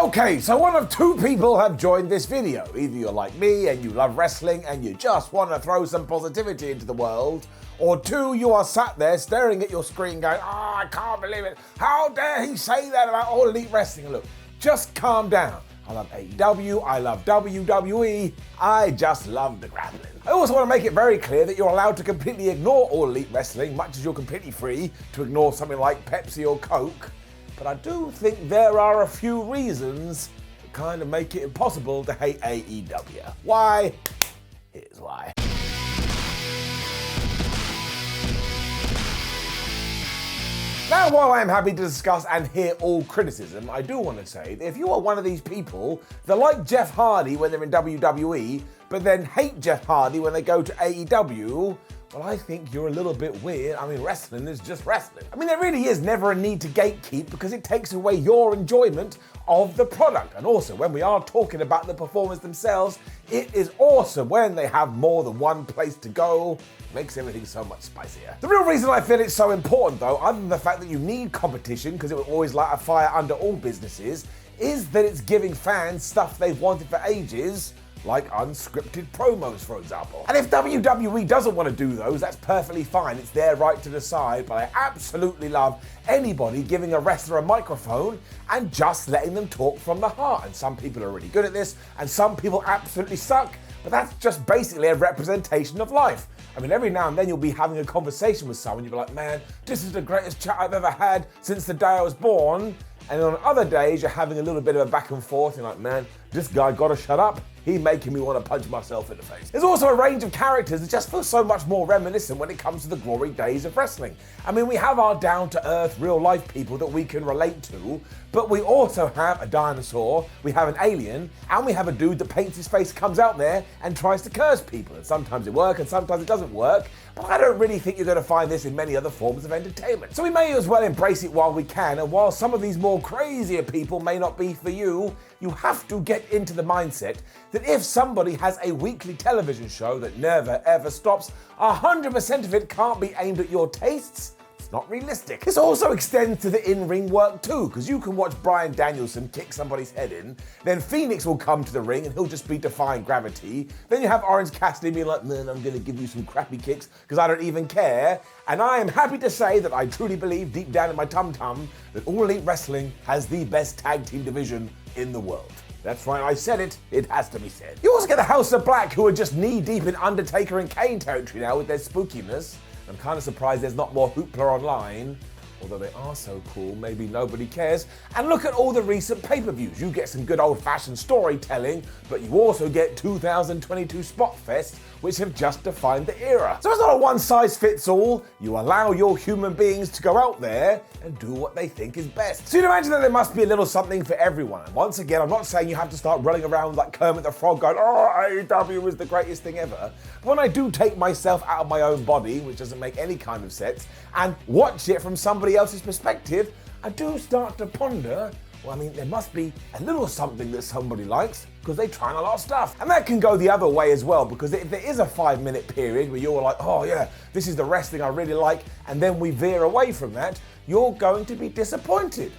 Okay, so one of two people have joined this video. Either you're like me and you love wrestling and you just want to throw some positivity into the world, or two, you are sat there staring at your screen going, I can't believe it. How dare he say that about All Elite Wrestling? Look, just calm down. I love AEW, I love WWE, I just love the grappling. I also want to make it very clear that you're allowed to completely ignore All Elite Wrestling, much as you're completely free to ignore something like Pepsi or Coke. But I do think there are a few reasons that kind of make it impossible to hate AEW. Why? Here's why. Now, while I am happy to discuss and hear all criticism, I do want to say that if you are one of these people that like Jeff Hardy when they're in WWE, but then hate Jeff Hardy when they go to AEW, well, I think you're a little bit weird. I mean, wrestling is just wrestling. I mean, there really is never a need to gatekeep because it takes away your enjoyment of the product. And also, when we are talking about the performers themselves, it is awesome when they have more than one place to go. It makes everything so much spicier. The real reason I feel it's so important, though, other than the fact that you need competition, because it will always light a fire under all businesses, is that it's giving fans stuff they've wanted for ages, like unscripted promos, for example. And if WWE doesn't want to do those, that's perfectly fine. It's their right to decide, but I absolutely love anybody giving a wrestler a microphone and just letting them talk from the heart. And some people are really good at this, and some people absolutely suck, but that's just basically a representation of life. I mean, every now and then you'll be having a conversation with someone, you'll be like, man, this is the greatest chat I've ever had since the day I was born. And on other days, you're having a little bit of a back and forth. You're like, man, this guy gotta shut up. He's making me want to punch myself in the face. There's also a range of characters that just feel so much more reminiscent when it comes to the glory days of wrestling. I mean, we have our down-to-earth, real-life people that we can relate to, but we also have a dinosaur, we have an alien, and we have a dude that paints his face, comes out there, and tries to curse people. And sometimes it works, and sometimes it doesn't work, but I don't really think you're going to find this in many other forms of entertainment. So we may as well embrace it while we can, and while some of these more crazier people may not be for you, you have to get into the mindset that if somebody has a weekly television show that never ever stops, 100% of it can't be aimed at your tastes. It's not realistic. This also extends to the in-ring work too, because you can watch Bryan Danielson kick somebody's head in, then Phoenix will come to the ring and he'll just be defying gravity. Then you have Orange Cassidy being like, man, I'm gonna give you some crappy kicks because I don't even care. And I am happy to say that I truly believe deep down in my tum-tum that All Elite Wrestling has the best tag team division in the world. That's right, I said it. It has to be said. You also get the House of Black, who are just knee-deep in Undertaker and Kane territory now with their spookiness. I'm kind of surprised there's not more hoopla online. Although they are so cool, maybe nobody cares. And look at all the recent pay-per-views. You get some good old-fashioned storytelling, but you also get 2022 Spot Fest, which have just defined the era. So it's not a one-size-fits-all. You allow your human beings to go out there and do what they think is best. So you'd imagine that there must be a little something for everyone. And once again, I'm not saying you have to start running around like Kermit the Frog going, oh, AEW is the greatest thing ever. But when I do take myself out of my own body, which doesn't make any kind of sense, and watch it from somebody else's perspective, I do start to ponder, well, I mean, there must be a little something that somebody likes because they're trying a lot of stuff. And that can go the other way as well, because if there is a 5-minute period where you're like, oh yeah, this is the wrestling I really like, and then we veer away from that, you're going to be disappointed.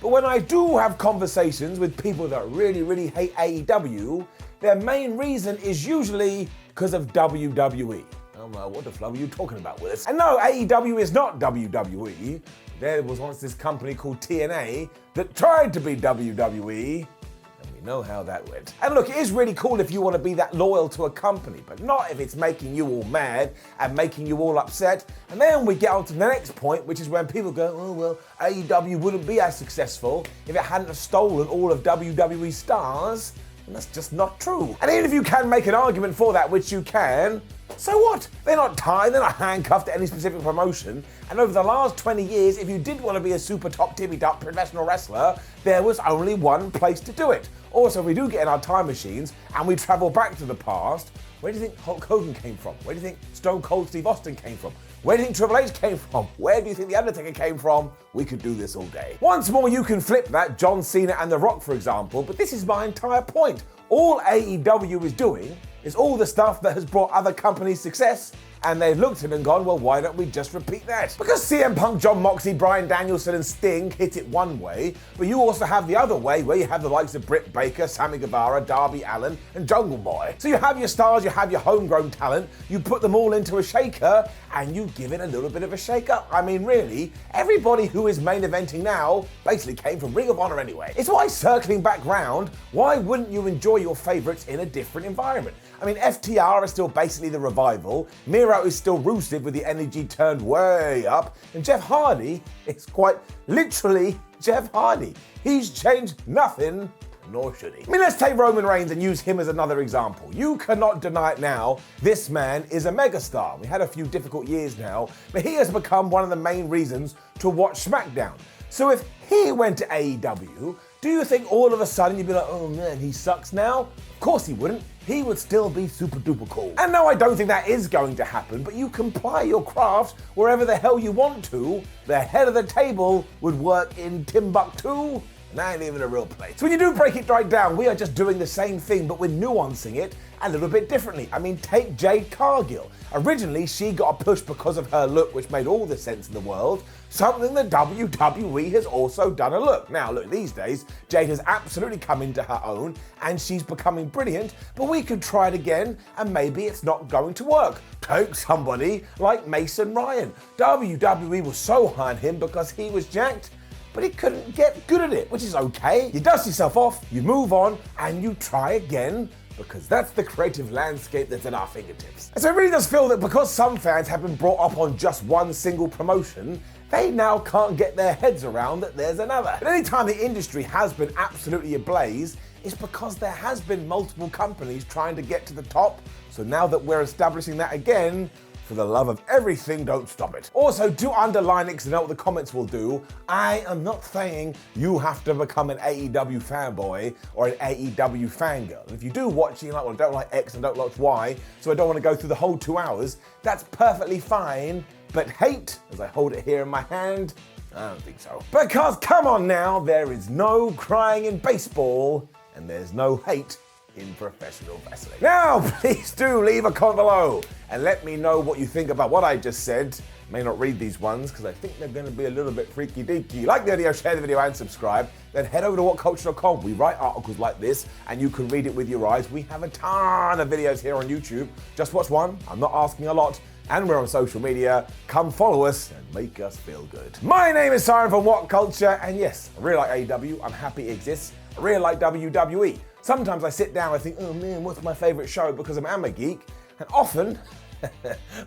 But when I do have conversations with people that really, really hate AEW, their main reason is usually because of WWE. What the flow are you talking about, Willis? And no, AEW is not WWE. There was once this company called TNA that tried to be WWE, and we know how that went. And look, it is really cool if you want to be that loyal to a company, but not if it's making you all mad and making you all upset. And then we get on to the next point, which is when people go, oh, well, AEW wouldn't be as successful if it hadn't have stolen all of WWE stars. And that's just not true. And even if you can make an argument for that, which you can, so what? They're not tied, they're not handcuffed to any specific promotion. And over the last 20 years, if you did want to be a super top tippy-top professional wrestler, there was only one place to do it. Also, if we do get in our time machines and we travel back to the past, where do you think Hulk Hogan came from? Where do you think Stone Cold Steve Austin came from? Where do you think Triple H came from? Where do you think The Undertaker came from? We could do this all day. Once more, you can flip that, John Cena and The Rock, for example, but this is my entire point. All AEW is doing is all the stuff that has brought other companies success and they've looked at it and gone, well, why don't we just repeat that? Because CM Punk, John Moxley, Bryan Danielson and Sting hit it one way, but you also have the other way where you have the likes of Britt Baker, Sammy Guevara, Darby Allin and Jungle Boy. So you have your stars, you have your homegrown talent, you put them all into a shaker and you give it a little bit of a shake up. I mean, really, everybody who is main eventing now basically came from Ring of Honor anyway. It's why, circling back round, why wouldn't you enjoy your favourites in a different environment? I mean, FTR is still basically the Revival, Miro is still Rusev with the energy turned way up, and Jeff Hardy is quite literally Jeff Hardy. He's changed nothing, nor should he. I mean, let's take Roman Reigns and use him as another example. You cannot deny it now, this man is a megastar. We had a few difficult years now, but he has become one of the main reasons to watch SmackDown. So if he went to AEW, do you think all of a sudden you'd be like, oh man, he sucks now? Of course he wouldn't. He would still be super duper cool. And no, I don't think that is going to happen, but you can ply your craft wherever the hell you want to. The head of the table would work in Timbuktu, and that ain't even a real place. So when you do break it right down, we are just doing the same thing, but we're nuancing it a little bit differently. I mean, take Jade Cargill. Originally, she got a push because of her look, which made all the sense in the world. Something that WWE has also done a look. Now, look, these days, Jade has absolutely come into her own, and she's becoming brilliant, but we could try it again, and maybe it's not going to work. Take somebody like Mason Ryan. WWE was so high on him because he was jacked, but he couldn't get good at it, which is okay. You dust yourself off, you move on, and you try again, because that's the creative landscape that's at our fingertips. And so it really does feel that because some fans have been brought up on just one single promotion, they now can't get their heads around that there's another. But any time the industry has been absolutely ablaze, it's because there has been multiple companies trying to get to the top. So now that we're establishing that again, for the love of everything, don't stop it. Also, do underline it because I know what the comments will do. I am not saying you have to become an AEW fanboy or an AEW fangirl. And if you do watch, you're like, well, I don't like X and don't like Y, so I don't want to go through the whole 2 hours, that's perfectly fine. But hate, as I hold it here in my hand, I don't think so. Because come on now, there is no crying in baseball and there's no hate in professional wrestling. Now, please do leave a comment below and let me know what you think about what I just said. May not read these ones because I think they're going to be a little bit freaky deaky. Like the video, share the video and subscribe. Then head over to whatculture.com. We write articles like this and you can read it with your eyes. We have a ton of videos here on YouTube. Just watch one. I'm not asking a lot. And we're on social media. Come follow us and make us feel good. My name is Siren from What Culture, and yes, I really like AEW. I'm happy it exists. I really like WWE. Sometimes I sit down and I think, oh man, what's my favorite show? Because I'm a geek. And often,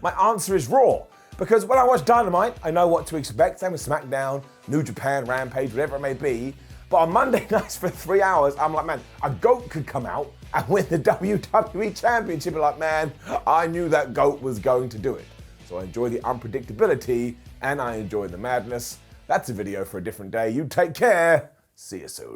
my answer is Raw. Because when I watch Dynamite, I know what to expect. Same with SmackDown, New Japan, Rampage, whatever it may be. But on Monday nights for 3 hours, I'm like, man, a GOAT could come out and win the WWE Championship. And like, man, I knew that GOAT was going to do it. So I enjoy the unpredictability and I enjoy the madness. That's a video for a different day. You take care. See you soon.